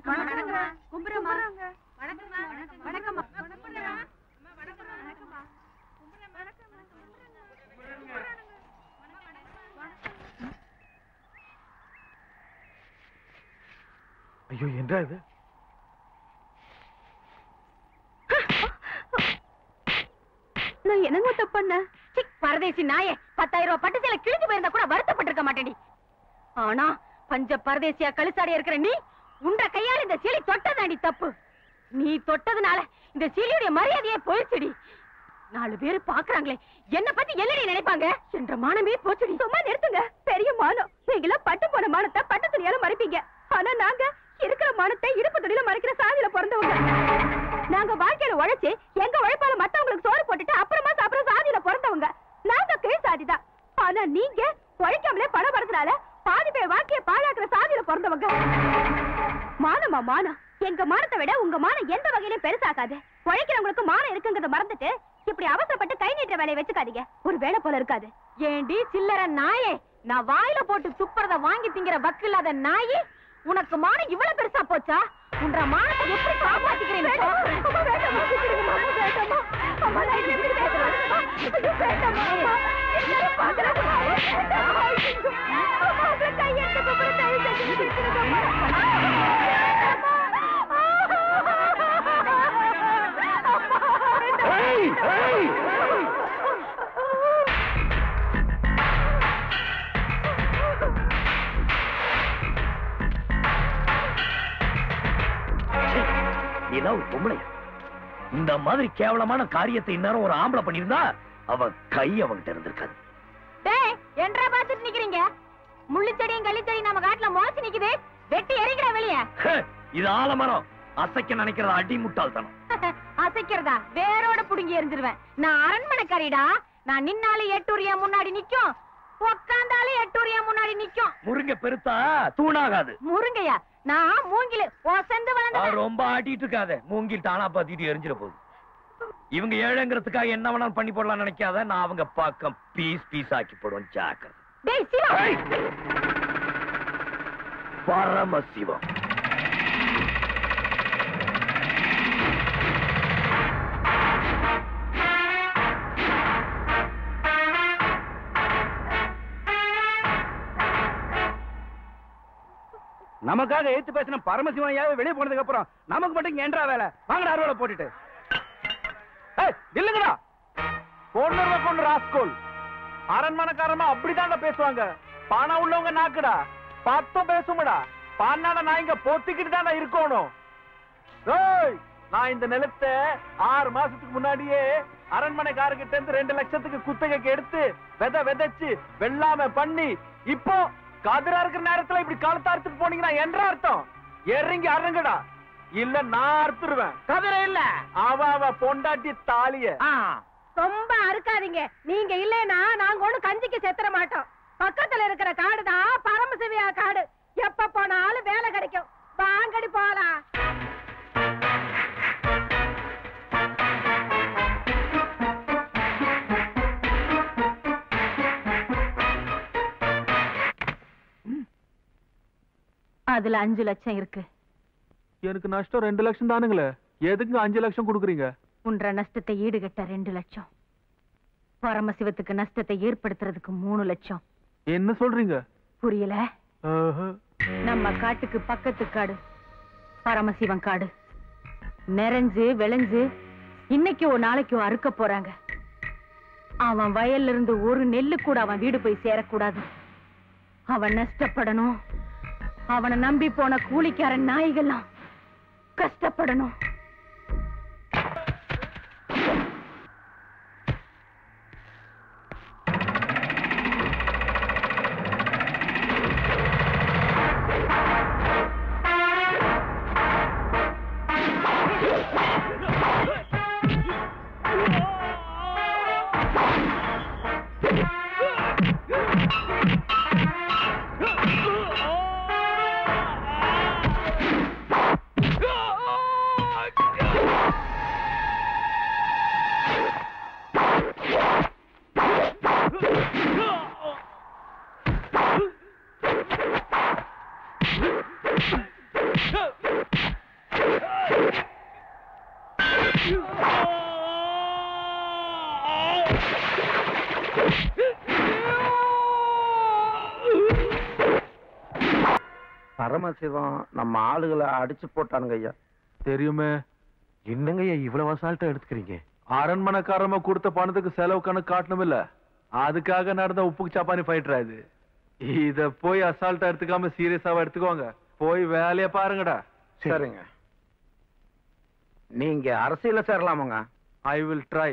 ஐயோ என்ன இது? நான் என்னங்க தப்பு பண்ண? பரதேசி நாயே, 10,000 ரூபாய் பட்டு சேலை கிழிஞ்சு போயிருந்தா கூட வருத்தப்பட்டிருக்க மாட்டேடி. ஆனா பஞ்ச பரதேசியா கழுசாடியா இருக்கிற நீ உண்ட கையால இந்த சீலை தொட்டதாண்டி தப்பு. நீ தொட்டதுனால இந்த சீலையுடைய மரியாதையே போயிடுச்சுடி. 4 பேரு பாக்குறாங்களே, என்ன பத்தி என்னடி நினைப்பாங்க என்ற மானமே போச்சுடி. சும்மா நிறுத்துங்க. பெரிய மானம். நீங்கள பட்டு போன மானத்தை பட்டு துணியால மறைப்பீங்க. ஆனா நாங்க இருக்கிற மானத்தை இடுப்பு துணியில மறைக்கிற சாதியில பிறந்தவங்க. நாங்க வாழ்க்கையில உழைச்சு எங்க உழைப்பால மத்தவங்களுக்கு சோறு போட்டுட்டு அப்புறமா சாப்பிட சாதியில பிறந்தவங்க. நாங்க கீழ் சாதிதான். ஆனா நீங்க உழைக்காமலே பணம் வரதுனால பாதி பேர் வாழ்க்கைய பாழாக்குற சாதியில பிறந்தவங்க. மானமா மானம்? எங்க மானத்தை விட உங்க மானம் எந்த வகையிலும் பெருசாகாது. உழைக்கிறவங்களுக்கு மானம் இருக்குங்கிறத மறந்துட்டு இப்படி அவசரப்பட்டு கை நீட்ட வேலையை வச்சுக்காதீங்க. ஒரு வேலை போல இருக்காது. ஏண்டி சில்லற நாயே, நான் வாயில போட்டு துப்புறத வாங்கி திங்கிற வக்கு இல்லாத நாயே, உனக்கு மானம் இவ்வளவு பெருசா போச்சா? உன்ற மானத்தை எப்படி காப்பாத்திக்கிறேன்? இந்த மாதிரி கேவலமான காரியத்தை இந்நேரம் ஒரு ஆம்பளை பண்ணிருந்தா அவ கை அவங்கிட்ட இருந்திருக்காது. என்றா பாத்துட்டு நிக்கிறீங்க? முள்ளுச்செடியும் கள்ளிச்செடியும் நம்ம காட்டுல மோசி நிக்குது. வெட்டி எறிகிற வெளிய. இது ஆலமரம். அசைக்க நினைக்கிறத அடி முட்டாள்தனம். அசைக்கிறதா? வேரோட புடுங்கி எரிஞ்சிருவேன். நான் அரண்மனைக்காரிடா. நான் நின்னாலும் எட்டூரியா முன்னாடி நிக்கும், உக்காந்தாலும் எட்டூரியா முன்னாடி நிக்கும். முருங்கை பெருத்தா தூணாகாது. முருங்கையா? நான் மூங்கில ஒசந்து வளர்ந்த. ரொம்ப ஆட்டிட்டு இருக்காத. மூங்கில் தானா பாத்திட்டு எரிஞ்சிட போகுது. இவங்க ஏழைங்கிறதுக்காக என்ன வேணாலும் பண்ணி போடலாம் நினைக்காத. நான் அவங்க பக்கம் பீஸ் பீஸ் ஆக்கி போடுவேன். ஜாக்கிரதை. பரமசிவம். நமக்காக ஏத்து பேசின பரமசிவனையாவே வெளியே போனதுக்கு அப்புறம் நமக்கு மட்டும் என்றா வேலை? வாங்கடா அறுவலை போட்டுட்டு. இல்லங்கடா, கொண்டு ராஸ்கோல். அரண்மனைக்காரமா அப்படிதான்டா பேசுவாங்க. பணம் உள்ளவங்க நாக்குடா, பத்தம் பேசுங்கடா. பானாட நான் இங்க பொத்திக்கிட்டு தானே இருக்கணும். நான் இந்த நிலத்தை 6 மாசத்துக்கு முன்னாடியே அரண்மனைக்காரர்கிட்ட இருந்து 2 லட்சத்துக்கு குத்தகைக்கு எடுத்து விதைச்சு வெள்ளாம பண்ணி, இப்போ கதிரா இருக்கிற நேரத்துல இப்படி காலத்தை அறுத்துட்டு போனீங்கன்னா என்ற அர்த்தம்? இறங்கி அறங்கடா, இல்ல நான் அறுத்துருவேன். கதிரை இல்ல, அவ பொண்டாட்டி தாலிய. ரொம்ப அறுக்காதீங்க. நீங்க இல்லைன்னா நாங்க ஒண்ணு கஞ்சிக்கு செத்துற மாட்டோம். பக்கத்துல இருக்கிற காடுதான் பரமசிவியா காடு. எப்ப போனாலும் வேலை கிடைக்கும். வாங்கடி போலாம். அதுல 5 லட்சம் இருக்கு. எனக்கு நஷ்டம் 2 லட்சம் தானுங்களே. எதுக்கு 5 லட்சம் கொடுக்குறீங்க? உன்ற நஷ்டத்தை ஈடுகட்ட 2 லட்சம். பரமசிவத்துக்கு நஷ்டத்தை ஏற்படுத்துறதுக்கு 3 லட்சம். என்ன சொல்றீங்க? புரியல? நம்ம காட்டுக்கு பக்கத்து காடு பரமசிவன் காடு. நிறைஞ்சு விளைஞ்சு இன்னைக்கோ நாளைக்கோ அறுக்க போறாங்க. அவன் வயல்ல இருந்து ஒரு நெல்லு கூட அவன் வீடு போய் சேரக்கூடாது. அவன் நஷ்டப்படணும். அவனை நம்பி போன கூலிக்காரன் நாய்கள்லாம் கஷ்டப்படணும். பரமசிவம் நம்ம ஆளுகளை அடிச்சு போட்டானுங்க ஐயா. தெரியுமே. என்னங்க ஐயா இவ்வளவு அசால்ட்டா எடுத்துக்கிறீங்க? அரண்மனைக்காரமா கொடுத்த பணத்துக்கு செலவு கணக்கு காட்டணும் இல்ல, அதுக்காக நடந்த உப்புக்கு சாப்பானி ஃபைட்டரா இது. இத போய் அசால்ட்டா எடுத்துக்காம சீரியஸாவா எடுத்துக்கோங்க. போய் வேலைய பாருங்கடா. சரிங்க. நீங்க அரசியல சேரலாமாங்க? I will try.